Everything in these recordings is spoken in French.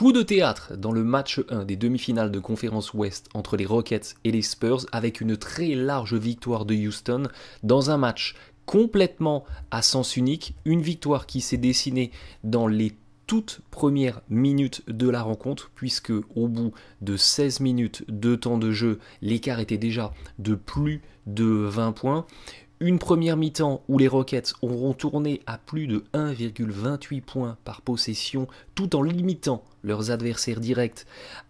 Coup de théâtre dans le match 1 des demi-finales de conférence Ouest entre les Rockets et les Spurs avec une très large victoire de Houston dans un match complètement à sens unique, une victoire qui s'est dessinée dans les toutes premières minutes de la rencontre puisque au bout de 16 minutes de temps de jeu, l'écart était déjà de plus de 20 points. Une première mi-temps où les Rockets auront tourné à plus de 1,28 points par possession tout en limitant leurs adversaires directs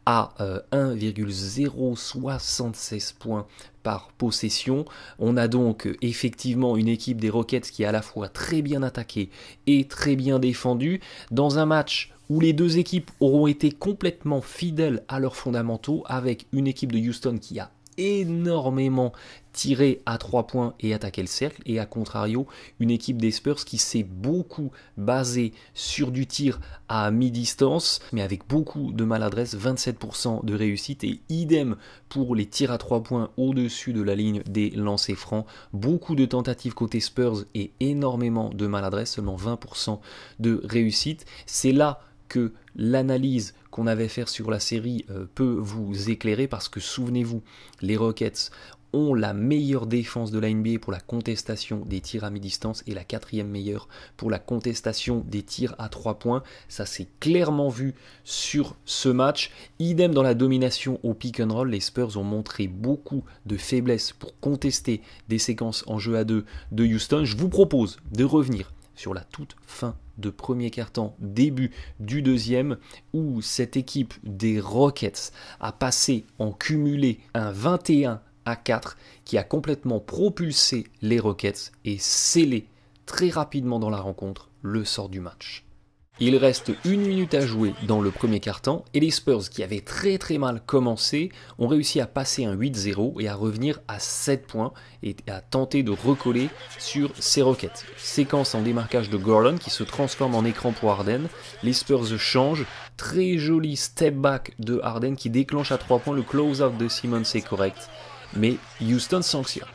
à 1,076 points par possession. On a donc effectivement une équipe des Rockets qui est à la fois très bien attaquée et très bien défendue dans un match où les deux équipes auront été complètement fidèles à leurs fondamentaux avec une équipe de Houston qui a énormément tiré à 3 points et attaqué le cercle et à contrario une équipe des Spurs qui s'est beaucoup basée sur du tir à mi-distance mais avec beaucoup de maladresse, 27% de réussite et idem pour les tirs à 3 points au-dessus de la ligne des lancers francs, beaucoup de tentatives côté Spurs et énormément de maladresse, seulement 20% de réussite. C'est là que l'analyse qu'on avait fait sur la série peut vous éclairer parce que souvenez-vous, les Rockets ont la meilleure défense de la NBA pour la contestation des tirs à mi-distance et la 4e meilleure pour la contestation des tirs à 3 points. Ça s'est clairement vu sur ce match. Idem dans la domination au pick and roll, les Spurs ont montré beaucoup de faiblesse pour contester des séquences en jeu à 2 de Houston. Je vous propose de revenir sur la toute fin de premier quart-temps, début du deuxième, où cette équipe des Rockets a passé en cumulé un 21-4 qui a complètement propulsé les Rockets et scellé très rapidement dans la rencontre le sort du match. Il reste 1 minute à jouer dans le premier quart-temps et les Spurs qui avaient très mal commencé ont réussi à passer un 8-0 et à revenir à 7 points et à tenter de recoller sur ces Rockets. Séquence en démarquage de Gordon qui se transforme en écran pour Harden. Les Spurs changent. Très joli step back de Harden qui déclenche à 3 points. Le close-out de Simmons est correct. Mais Houston sanctionne.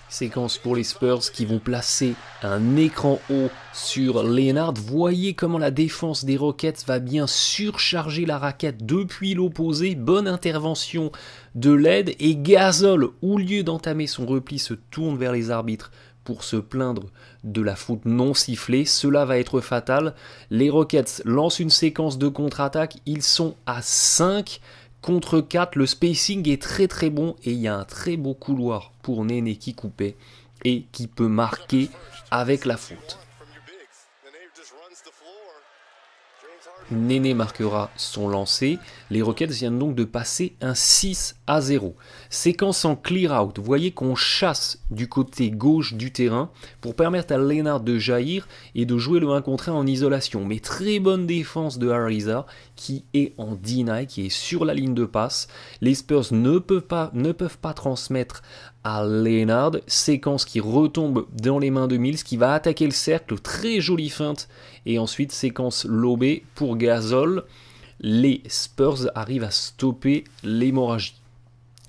Séquence pour les Spurs qui vont placer un écran haut sur Leonard. Voyez comment la défense des Rockets va bien surcharger la raquette depuis l'opposé. Bonne intervention de l'aide et Gasol, au lieu d'entamer son repli, se tourne vers les arbitres pour se plaindre de la faute non sifflée. Cela va être fatal. Les Rockets lancent une séquence de contre-attaque. Ils sont à 5 contre 4, le spacing est très bon et il y a un très beau couloir pour Néné qui coupait et qui peut marquer avec la faute. Néné marquera son lancer. Les Rockets viennent donc de passer un 6-0. Séquence en clear out. Vous voyez qu'on chasse du côté gauche du terrain pour permettre à Leonard de jaillir et de jouer le 1 contre 1 en isolation. Mais très bonne défense de Ariza qui est en deny, qui est sur la ligne de passe. Les Spurs ne peuvent pas transmettre à Leonard. Séquence qui retombe dans les mains de Mills qui va attaquer le cercle. Très jolie feinte. Et ensuite séquence lobée pour Gasol. Les Spurs arrivent à stopper l'hémorragie.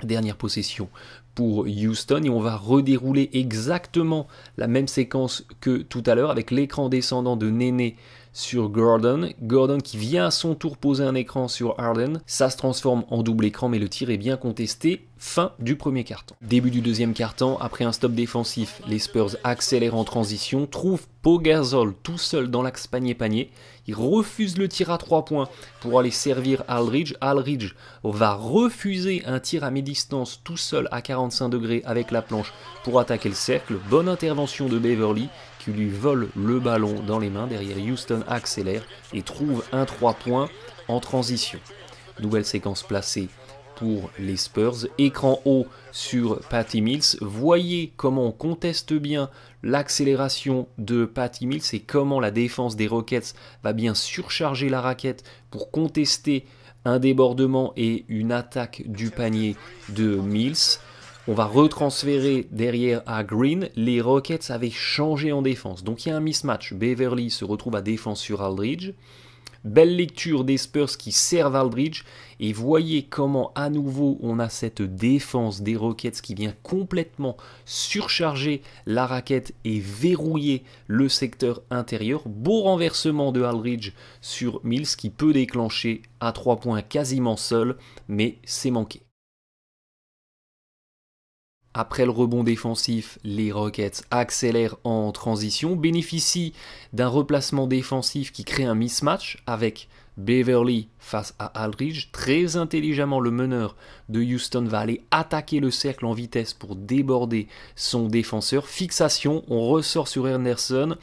Dernière possession pour Houston et on va redérouler exactement la même séquence que tout à l'heure avec l'écran descendant de Néné sur Gordon. Gordon qui vient à son tour poser un écran sur Harden. Ça se transforme en double écran mais le tir est bien contesté. Fin du premier quart-temps. Début du deuxième quart-temps, après un stop défensif, les Spurs accélèrent en transition, trouvent Pau Gasol tout seul dans l'axe panier-panier. Il refuse le tir à 3 points pour aller servir Aldridge. Aldridge va refuser un tir à mi-distance tout seul à 45 degrés avec la planche pour attaquer le cercle. Bonne intervention de Beverly qui lui vole le ballon dans les mains. Derrière, Houston accélère et trouve un 3 points en transition. Nouvelle séquence placée pour les Spurs, écran haut sur Patty Mills. Voyez comment on conteste bien l'accélération de Patty Mills et comment la défense des Rockets va bien surcharger la raquette pour contester un débordement et une attaque du panier de Mills. On va retransférer derrière à Green. Les Rockets avaient changé en défense, donc il y a un mismatch. Beverly se retrouve à défense sur Aldridge. Belle lecture des Spurs qui servent Aldridge. Et voyez comment à nouveau on a cette défense des Rockets qui vient complètement surcharger la raquette et verrouiller le secteur intérieur. Beau renversement de Aldridge sur Mills qui peut déclencher à 3 points quasiment seul, mais c'est manqué. Après le rebond défensif, les Rockets accélèrent en transition, bénéficient d'un replacement défensif qui crée un mismatch avec Beverley face à Aldridge. Très intelligemment, le meneur de Houston va aller attaquer le cercle en vitesse pour déborder son défenseur. Fixation, on ressort sur Anderson.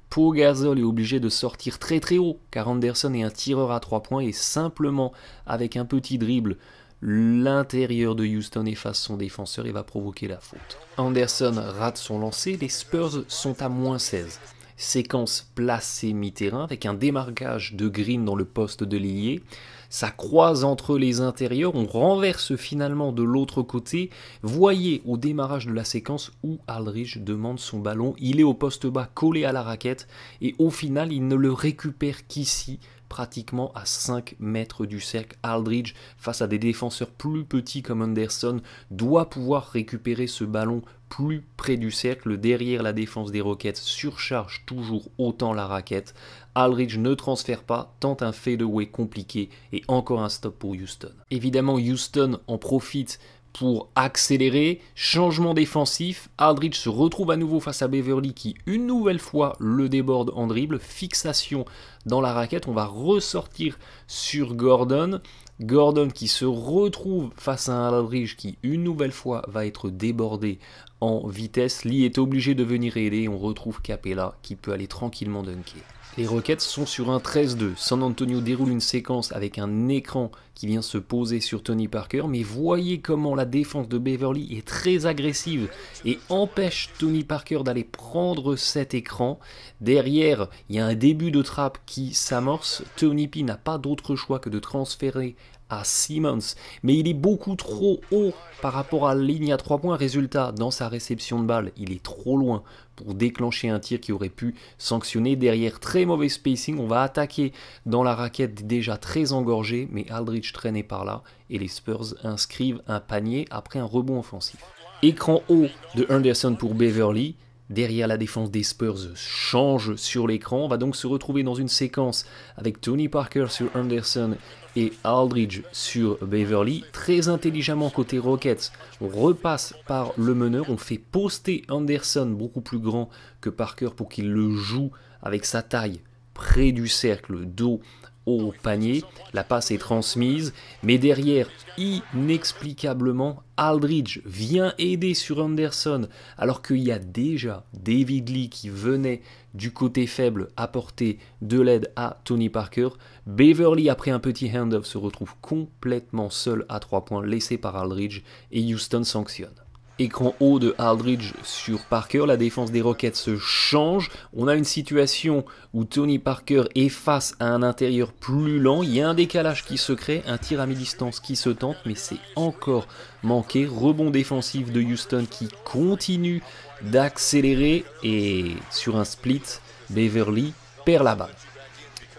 Pau Gasol est obligé de sortir très très haut car Anderson est un tireur à 3 points et simplement avec un petit dribble, l'intérieur de Houston efface son défenseur et va provoquer la faute. Anderson rate son lancer, les Spurs sont à moins 16. Séquence placée mi-terrain avec un démarquage de Green dans le poste de l'ailier. Ça croise entre les intérieurs, on renverse finalement de l'autre côté. Voyez au démarrage de la séquence où Aldridge demande son ballon. Il est au poste bas collé à la raquette et au final il ne le récupère qu'ici, pratiquement à 5 mètres du cercle. Aldridge, face à des défenseurs plus petits comme Anderson, doit pouvoir récupérer ce ballon plus près du cercle. Derrière, la défense des Rockets surcharge toujours autant la raquette. Aldridge ne transfère pas, tente un fadeaway compliqué et encore un stop pour Houston. Évidemment, Houston en profite pour accélérer, changement défensif, Aldridge se retrouve à nouveau face à Beverley qui une nouvelle fois le déborde en dribble, fixation dans la raquette, on va ressortir sur Gordon, Gordon qui se retrouve face à un Aldridge qui une nouvelle fois va être débordé en vitesse, Lee est obligé de venir aider et on retrouve Capella qui peut aller tranquillement dunker. Les Rockets sont sur un 13-2. San Antonio déroule une séquence avec un écran qui vient se poser sur Tony Parker. Mais voyez comment la défense de Beverley est très agressive et empêche Tony Parker d'aller prendre cet écran. Derrière, il y a un début de trappe qui s'amorce. Tony P n'a pas d'autre choix que de transférer à Simmons, mais il est beaucoup trop haut par rapport à la ligne à 3 points. Résultat, dans sa réception de balle, il est trop loin pour déclencher un tir qui aurait pu sanctionner. Derrière, très mauvais spacing, on va attaquer dans la raquette déjà très engorgée, mais Aldridge traînait par là et les Spurs inscrivent un panier après un rebond offensif. Écran haut de Anderson pour Beverley. Derrière, la défense des Spurs change sur l'écran. On va donc se retrouver dans une séquence avec Tony Parker sur Anderson et Aldridge sur Beverley. Très intelligemment côté Rockets, on repasse par le meneur. On fait poster Anderson, beaucoup plus grand que Parker, pour qu'il le joue avec sa taille près du cercle, dos au panier. La passe est transmise, mais derrière, inexplicablement, Aldridge vient aider sur Anderson alors qu'il y a déjà David Lee qui venait du côté faible apporter de l'aide à Tony Parker. Beverley, après un petit handoff, se retrouve complètement seul à 3 points laissé par Aldridge et Houston sanctionne. Écran haut de Aldridge sur Parker, la défense des Rockets se change. On a une situation où Tony Parker est face à un intérieur plus lent. Il y a un décalage qui se crée, un tir à mi-distance qui se tente, mais c'est encore manqué. Rebond défensif de Houston qui continue d'accélérer et sur un split, Beverley perd la balle.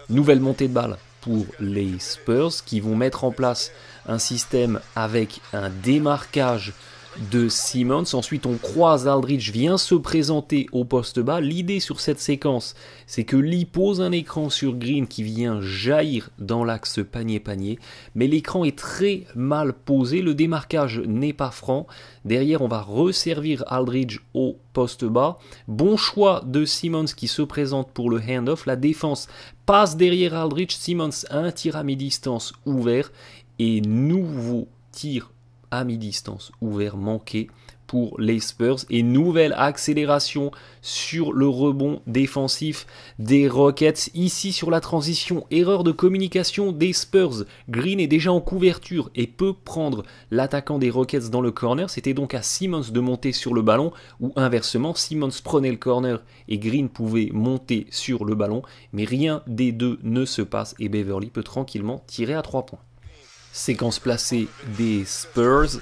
Nouvelle montée de balle pour les Spurs qui vont mettre en place un système avec un démarquage de Simmons. Ensuite on croise, Aldridge vient se présenter au poste bas. L'idée sur cette séquence, c'est que Lee pose un écran sur Green qui vient jaillir dans l'axe panier-panier, mais l'écran est très mal posé, le démarquage n'est pas franc. Derrière on va resservir Aldridge au poste bas. Bon choix de Simmons qui se présente pour le handoff. La défense passe derrière Aldridge, Simmons a un tir à mi-distance ouvert et nouveau tir à mi-distance ouvert manqué pour les Spurs et nouvelle accélération sur le rebond défensif des Rockets. Ici sur la transition, erreur de communication des Spurs. Green est déjà en couverture et peut prendre l'attaquant des Rockets dans le corner. C'était donc à Simmons de monter sur le ballon ou inversement, Simmons prenait le corner et Green pouvait monter sur le ballon, mais rien des deux ne se passe et Beverley peut tranquillement tirer à 3 points. Séquence placée des Spurs.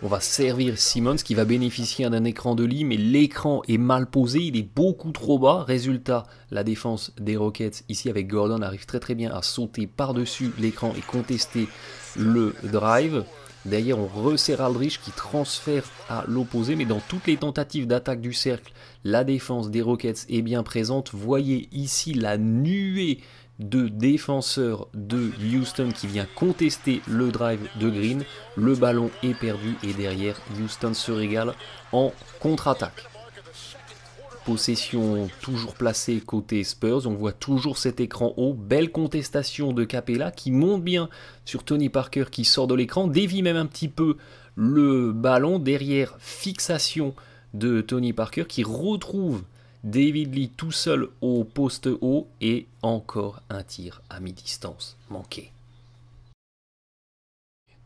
On va servir Simmons qui va bénéficier d'un écran de lit, mais l'écran est mal posé, il est beaucoup trop bas. Résultat, la défense des Rockets, ici avec Gordon, arrive très bien à sauter par-dessus l'écran et contester le drive. Derrière, on resserre Aldridge qui transfère à l'opposé, mais dans toutes les tentatives d'attaque du cercle, la défense des Rockets est bien présente. Voyez ici la nuée de défenseurs de Houston qui vient contester le drive de Green. Le ballon est perdu et derrière, Houston se régale en contre-attaque. Possession toujours placée côté Spurs, on voit toujours cet écran haut, belle contestation de Capella qui monte bien sur Tony Parker qui sort de l'écran, dévie même un petit peu le ballon, derrière fixation de Tony Parker qui retrouve David Lee tout seul au poste haut et encore un tir à mi-distance manqué.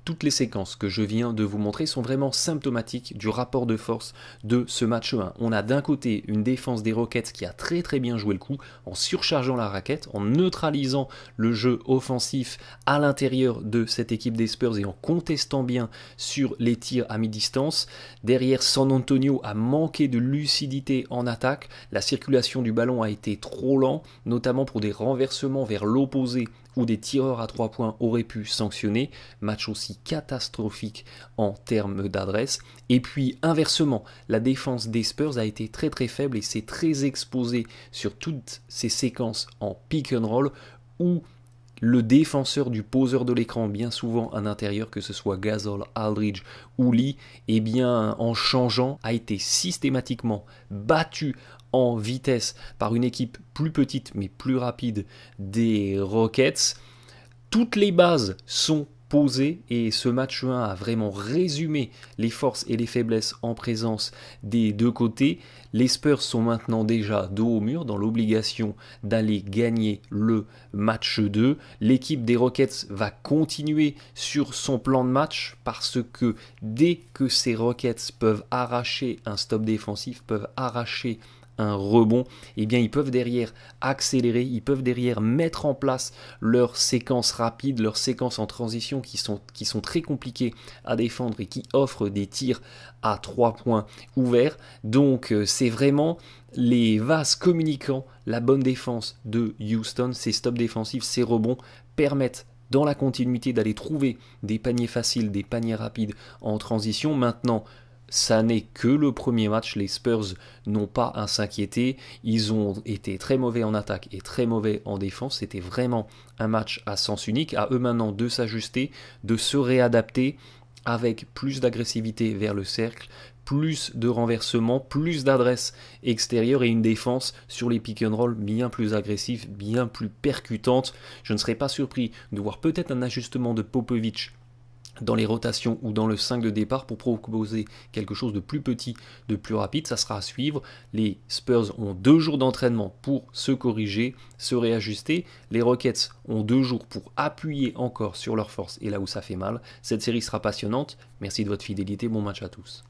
Toutes les séquences que je viens de vous montrer sont vraiment symptomatiques du rapport de force de ce match 1. On a d'un côté une défense des Rockets qui a très bien joué le coup en surchargeant la raquette, en neutralisant le jeu offensif à l'intérieur de cette équipe des Spurs et en contestant bien sur les tirs à mi-distance. Derrière, San Antonio a manqué de lucidité en attaque, la circulation du ballon a été trop lente, notamment pour des renversements vers l'opposé où des tireurs à 3 points auraient pu sanctionner. Match aussi catastrophique en termes d'adresse. Et puis inversement, la défense des Spurs a été très faible et s'est très exposée sur toutes ces séquences en pick and roll où le défenseur du poseur de l'écran, bien souvent à l'intérieur, que ce soit Gasol, Aldridge ou Lee, eh bien en changeant, a été systématiquement battu en vitesse par une équipe plus petite mais plus rapide des Rockets. Toutes les bases sont posées et ce match 1 a vraiment résumé les forces et les faiblesses en présence des deux côtés. Les Spurs sont maintenant déjà dos au mur dans l'obligation d'aller gagner le match 2. L'équipe des Rockets va continuer sur son plan de match parce que dès que ces Rockets peuvent arracher un stop défensif, peuvent arracher un rebond, et bien ils peuvent derrière accélérer, ils peuvent derrière mettre en place leurs séquences rapides, leurs séquences en transition qui sont très compliquées à défendre et qui offrent des tirs à 3 points ouverts. Donc c'est vraiment les vases communicants, la bonne défense de Houston, ces stops défensifs, ces rebonds permettent dans la continuité d'aller trouver des paniers faciles, des paniers rapides en transition. Maintenant, ça n'est que le premier match, les Spurs n'ont pas à s'inquiéter, ils ont été très mauvais en attaque et très mauvais en défense, c'était vraiment un match à sens unique, à eux maintenant de s'ajuster, de se réadapter avec plus d'agressivité vers le cercle, plus de renversement, plus d'adresse extérieure et une défense sur les pick and roll bien plus agressive, bien plus percutante. Je ne serais pas surpris de voir peut-être un ajustement de Popovich dans les rotations ou dans le 5 de départ pour proposer quelque chose de plus petit, de plus rapide. Ça sera à suivre. Les Spurs ont 2 jours d'entraînement pour se corriger, se réajuster. Les Rockets ont 2 jours pour appuyer encore sur leur force et là où ça fait mal. Cette série sera passionnante. Merci de votre fidélité. Bon match à tous.